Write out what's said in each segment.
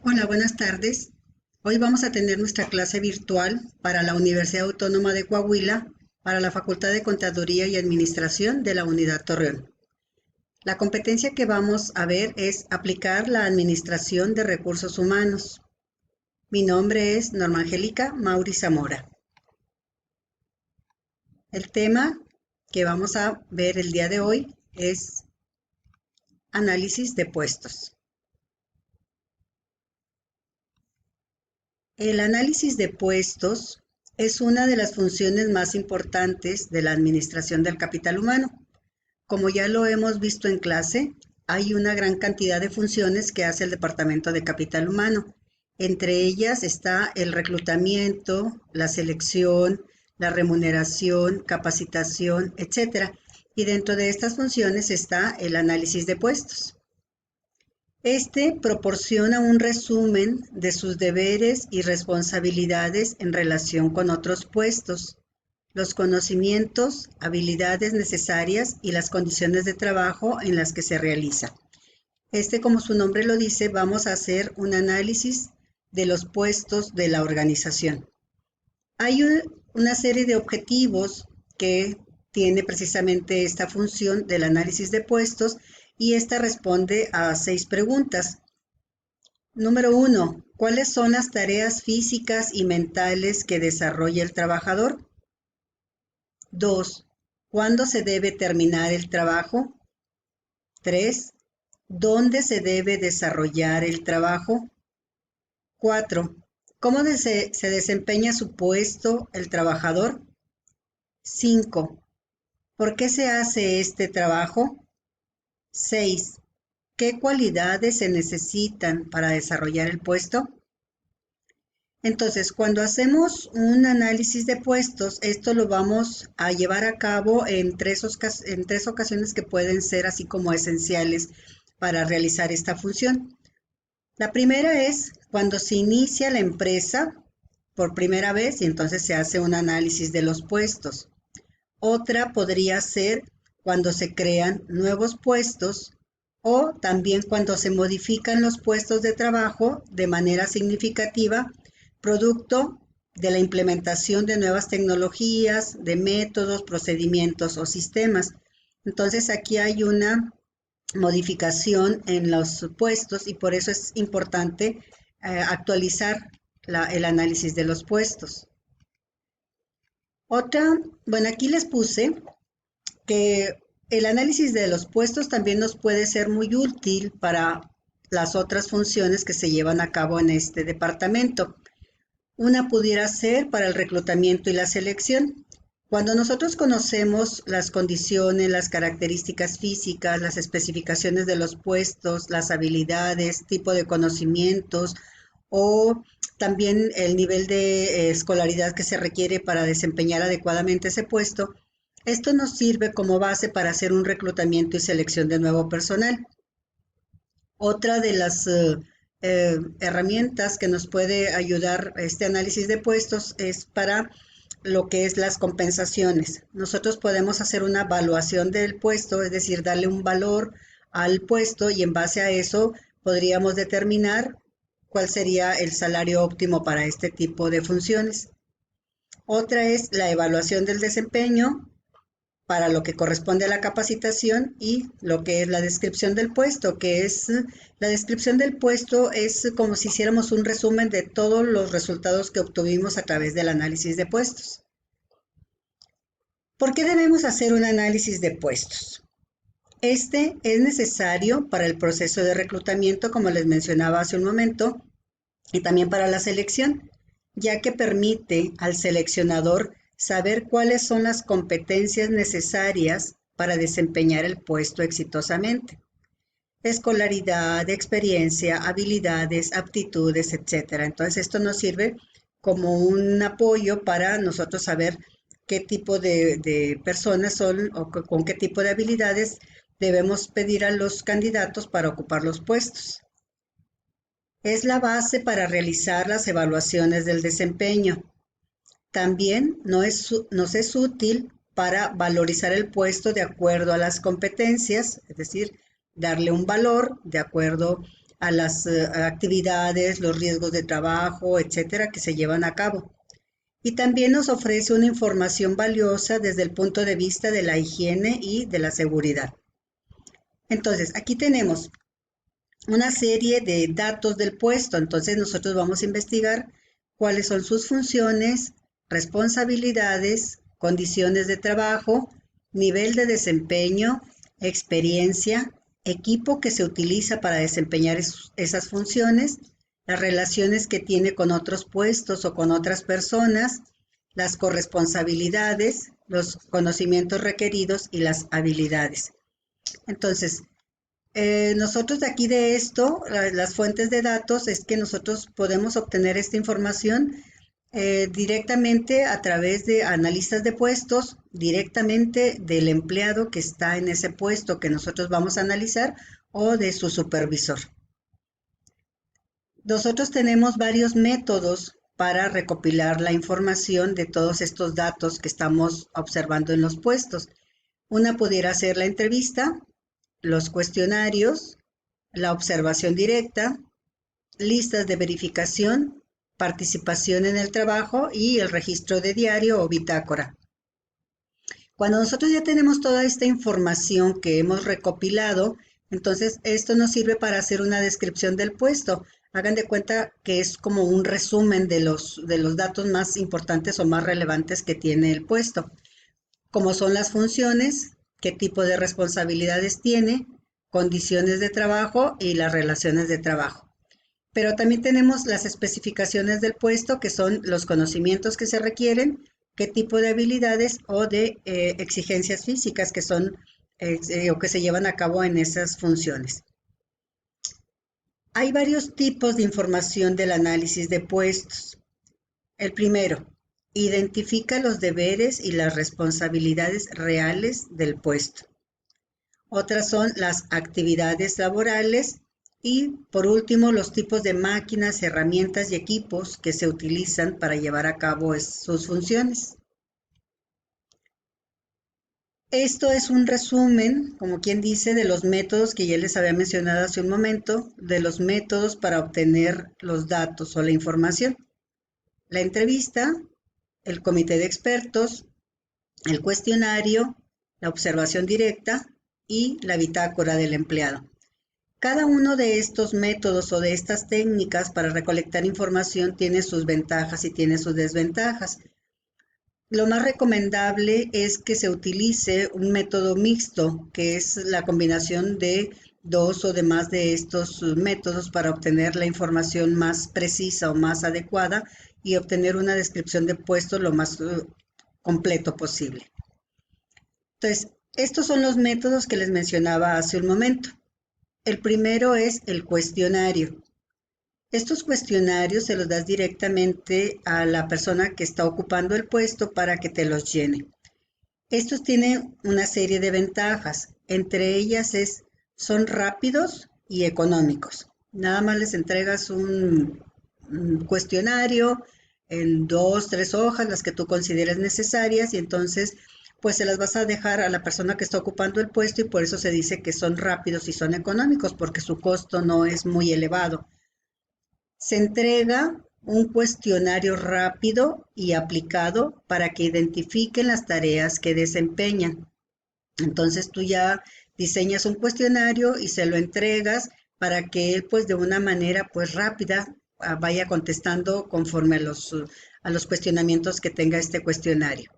Hola, buenas tardes. Hoy vamos a tener nuestra clase virtual para la Universidad Autónoma de Coahuila, para la Facultad de Contaduría y Administración de la Unidad Torreón. La competencia que vamos a ver es aplicar la Administración de Recursos Humanos. Mi nombre es Norma Angélica Mauri Zamora. El tema que vamos a ver el día de hoy es análisis de puestos. El análisis de puestos es una de las funciones más importantes de la administración del capital humano. Como ya lo hemos visto en clase, hay una gran cantidad de funciones que hace el Departamento de Capital Humano. Entre ellas está el reclutamiento, la selección, la remuneración, capacitación, etc. Y dentro de estas funciones está el análisis de puestos. Este proporciona un resumen de sus deberes y responsabilidades en relación con otros puestos, los conocimientos, habilidades necesarias y las condiciones de trabajo en las que se realiza. Como su nombre lo dice, vamos a hacer un análisis de los puestos de la organización. Hay una serie de objetivos que tiene precisamente esta función del análisis de puestos y esta responde a 6 preguntas. Número 1. ¿Cuáles son las tareas físicas y mentales que desarrolla el trabajador? 2. ¿Cuándo se debe terminar el trabajo? 3. ¿Dónde se debe desarrollar el trabajo? 4. ¿Cómo se desempeña su puesto el trabajador? 5. ¿Por qué se hace este trabajo? 6. ¿Qué cualidades se necesitan para desarrollar el puesto? Entonces, cuando hacemos un análisis de puestos, esto lo vamos a llevar a cabo en tres ocasiones que pueden ser así como esenciales para realizar esta función. La primera es cuando se inicia la empresa por primera vez y entonces se hace un análisis de los puestos. Otra podría ser cuando se crean nuevos puestos o también cuando se modifican los puestos de trabajo de manera significativa, producto de la implementación de nuevas tecnologías, de métodos, procedimientos o sistemas. Entonces aquí hay una modificación en los puestos y por eso es importante actualizar el análisis de los puestos. Bueno, aquí les puse que el análisis de los puestos también nos puede ser muy útil para las otras funciones que se llevan a cabo en este departamento. Una pudiera ser para el reclutamiento y la selección. Cuando nosotros conocemos las condiciones, las características físicas, las especificaciones de los puestos, las habilidades, tipo de conocimientos o también el nivel de escolaridad que se requiere para desempeñar adecuadamente ese puesto, esto nos sirve como base para hacer un reclutamiento y selección de nuevo personal. Otra de las herramientas que nos puede ayudar este análisis de puestos es para lo que es las compensaciones. Nosotros podemos hacer una evaluación del puesto, es decir, darle un valor al puesto y en base a eso podríamos determinar cuál sería el salario óptimo para este tipo de funciones. Otra es la evaluación del desempeño para lo que corresponde a la capacitación y lo que es la descripción del puesto, que es la descripción del puesto es como si hiciéramos un resumen de todos los resultados que obtuvimos a través del análisis de puestos. ¿Por qué debemos hacer un análisis de puestos? Este es necesario para el proceso de reclutamiento, como les mencionaba hace un momento, y también para la selección, ya que permite al seleccionador saber cuáles son las competencias necesarias para desempeñar el puesto exitosamente. Escolaridad, experiencia, habilidades, aptitudes, etc. Entonces esto nos sirve como un apoyo para nosotros saber qué tipo de personas son o con qué tipo de habilidades debemos pedir a los candidatos para ocupar los puestos. Es la base para realizar las evaluaciones del desempeño. También nos es útil para valorizar el puesto de acuerdo a las competencias, es decir, darle un valor de acuerdo a las actividades, los riesgos de trabajo, etcétera, que se llevan a cabo. Y también nos ofrece una información valiosa desde el punto de vista de la higiene y de la seguridad. Entonces, aquí tenemos una serie de datos del puesto. Entonces, nosotros vamos a investigar cuáles son sus funciones, responsabilidades, condiciones de trabajo, nivel de desempeño, experiencia, equipo que se utiliza para desempeñar esas funciones, las relaciones que tiene con otros puestos o con otras personas, las corresponsabilidades, los conocimientos requeridos y las habilidades. Entonces, nosotros de aquí de esto, las fuentes de datos, es que nosotros podemos obtener esta información directamente a través de analistas de puestos, directamente del empleado que está en ese puesto que nosotros vamos a analizar o de su supervisor. Nosotros tenemos varios métodos para recopilar la información de todos estos datos que estamos observando en los puestos. Una pudiera ser la entrevista, los cuestionarios, la observación directa, listas de verificación, participación en el trabajo y el registro de diario o bitácora. Cuando nosotros ya tenemos toda esta información que hemos recopilado, entonces esto nos sirve para hacer una descripción del puesto. Hagan de cuenta que es como un resumen de los datos más importantes o más relevantes que tiene el puesto, como son las funciones, qué tipo de responsabilidades tiene, condiciones de trabajo y las relaciones de trabajo. Pero también tenemos las especificaciones del puesto, que son los conocimientos que se requieren, qué tipo de habilidades o de exigencias físicas que son o que se llevan a cabo en esas funciones. Hay varios tipos de información del análisis de puestos. El primero, identifica los deberes y las responsabilidades reales del puesto. Otras son las actividades laborales y, por último, los tipos de máquinas, herramientas y equipos que se utilizan para llevar a cabo sus funciones. Esto es un resumen, como quien dice, de los métodos que ya les había mencionado hace un momento, de los métodos para obtener los datos o la información. La entrevista, el comité de expertos, el cuestionario, la observación directa y la bitácora del empleado. Cada uno de estos métodos o de estas técnicas para recolectar información tiene sus ventajas y tiene sus desventajas. Lo más recomendable es que se utilice un método mixto, que es la combinación de dos o de más de estos métodos para obtener la información más precisa o más adecuada y obtener una descripción de puesto lo más completo posible. Entonces, estos son los métodos que les mencionaba hace un momento. El primero es el cuestionario. Estos cuestionarios se los das directamente a la persona que está ocupando el puesto para que te los llene. Estos tienen una serie de ventajas. Entre ellas son rápidos y económicos. Nada más les entregas un cuestionario en 2, 3 hojas, las que tú consideres necesarias, y entonces pues se las vas a dejar a la persona que está ocupando el puesto, y por eso se dice que son rápidos y son económicos, porque su costo no es muy elevado. Se entrega un cuestionario rápido y aplicado para que identifiquen las tareas que desempeñan. Entonces tú ya diseñas un cuestionario y se lo entregas para que él pues de una manera pues rápida vaya contestando conforme a los cuestionamientos que tenga este cuestionario.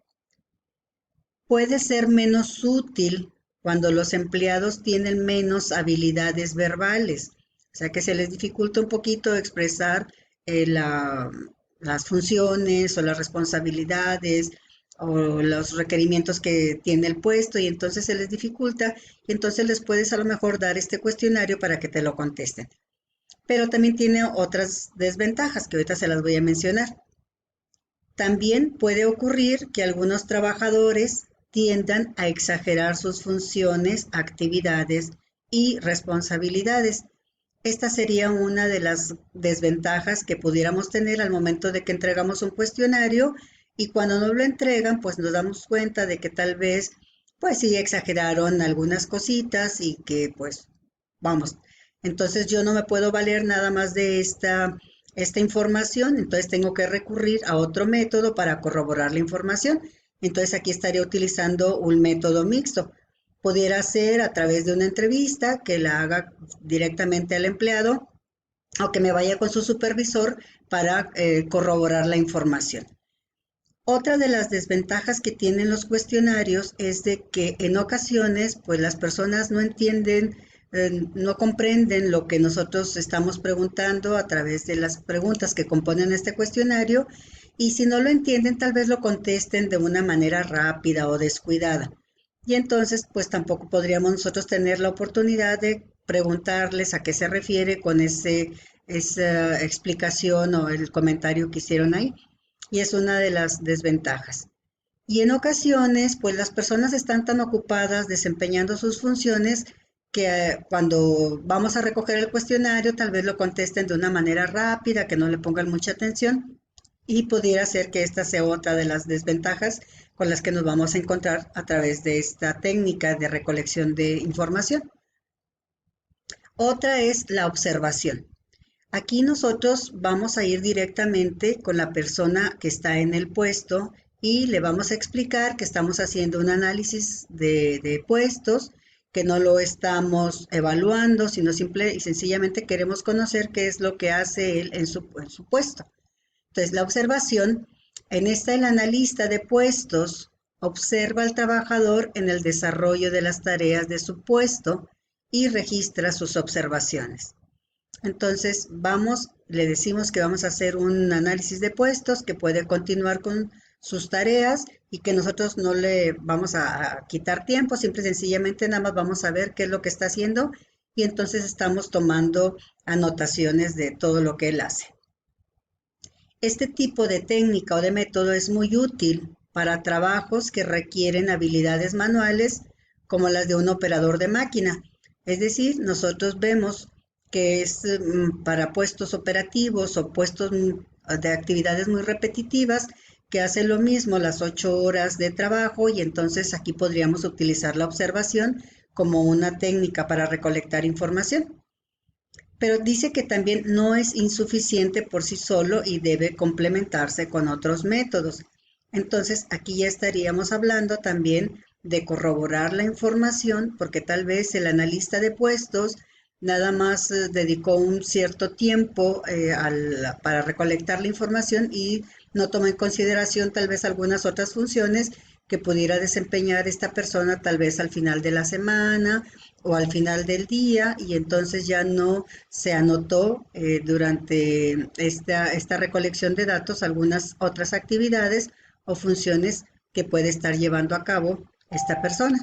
Puede ser menos útil cuando los empleados tienen menos habilidades verbales, o sea que se les dificulta un poquito expresar las funciones o las responsabilidades o los requerimientos que tiene el puesto, y entonces se les dificulta, y entonces les puedes a lo mejor dar este cuestionario para que te lo contesten. Pero también tiene otras desventajas que ahorita se las voy a mencionar. También puede ocurrir que algunos trabajadores tiendan a exagerar sus funciones, actividades y responsabilidades. Esta sería una de las desventajas que pudiéramos tener al momento de que entregamos un cuestionario, y cuando nos lo entregan, pues nos damos cuenta de que tal vez, pues sí exageraron algunas cositas y que pues, vamos, Entonces yo no me puedo valer nada más de esta información, entonces tengo que recurrir a otro método para corroborar la información. Entonces aquí estaría utilizando un método mixto. Pudiera ser a través de una entrevista que la haga directamente al empleado o que me vaya con su supervisor para corroborar la información. Otra de las desventajas que tienen los cuestionarios es de que en ocasiones pues las personas no entienden, no comprenden lo que nosotros estamos preguntando a través de las preguntas que componen este cuestionario y si no lo entienden tal vez lo contesten de una manera rápida o descuidada. Y entonces pues tampoco podríamos nosotros tener la oportunidad de preguntarles a qué se refiere con esa explicación o el comentario que hicieron ahí y es una de las desventajas. Y en ocasiones, pues las personas están tan ocupadas desempeñando sus funciones que cuando vamos a recoger el cuestionario tal vez lo contesten de una manera rápida, que no le pongan mucha atención y pudiera ser que esta sea otra de las desventajas con las que nos vamos a encontrar a través de esta técnica de recolección de información. Otra es la observación. Aquí nosotros vamos a ir directamente con la persona que está en el puesto y le vamos a explicar que estamos haciendo un análisis de puestos, que no lo estamos evaluando, sino simple y sencillamente queremos conocer qué es lo que hace él en su puesto. Entonces, la observación, en esta el analista de puestos observa al trabajador en el desarrollo de las tareas de su puesto y registra sus observaciones. Entonces, le decimos que vamos a hacer un análisis de puestos que puede continuar con sus tareas y que nosotros no le vamos a quitar tiempo, simple y sencillamente nada más vamos a ver qué es lo que está haciendo y entonces estamos tomando anotaciones de todo lo que él hace. Este tipo de técnica o de método es muy útil para trabajos que requieren habilidades manuales como las de un operador de máquina. Es decir, nosotros vemos que es para puestos operativos o puestos de actividades muy repetitivas que hacen lo mismo las 8 horas de trabajo y entonces aquí podríamos utilizar la observación como una técnica para recolectar información. Pero dice que también no es insuficiente por sí solo y debe complementarse con otros métodos. Entonces, aquí ya estaríamos hablando también de corroborar la información, porque tal vez el analista de puestos nada más dedicó un cierto tiempo para recolectar la información y no tomó en consideración tal vez algunas otras funciones que pudiera desempeñar esta persona tal vez al final de la semana o al final del día y entonces ya no se anotó durante esta recolección de datos algunas otras actividades o funciones que puede estar llevando a cabo esta persona.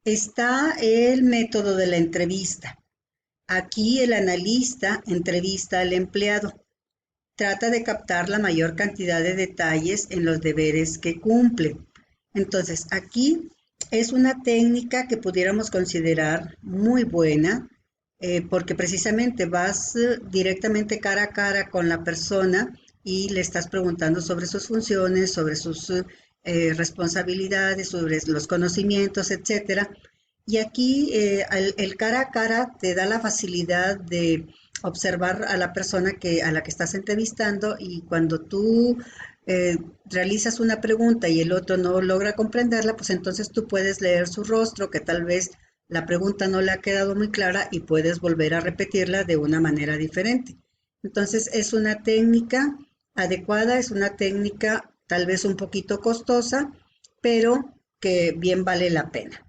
Está el método de la entrevista. Aquí el analista entrevista al empleado. Trata de captar la mayor cantidad de detalles en los deberes que cumple. Entonces, aquí es una técnica que pudiéramos considerar muy buena porque precisamente vas directamente cara a cara con la persona y le estás preguntando sobre sus funciones, sobre sus responsabilidades, sobre los conocimientos, etcétera. Y aquí el cara a cara te da la facilidad de observar a la persona a la que estás entrevistando y cuando tú eh, realizas una pregunta y el otro no logra comprenderla, pues entonces tú puedes leer su rostro, que tal vez la pregunta no le ha quedado muy clara y puedes volver a repetirla de una manera diferente. Entonces es una técnica adecuada, es una técnica tal vez un poquito costosa, pero que bien vale la pena.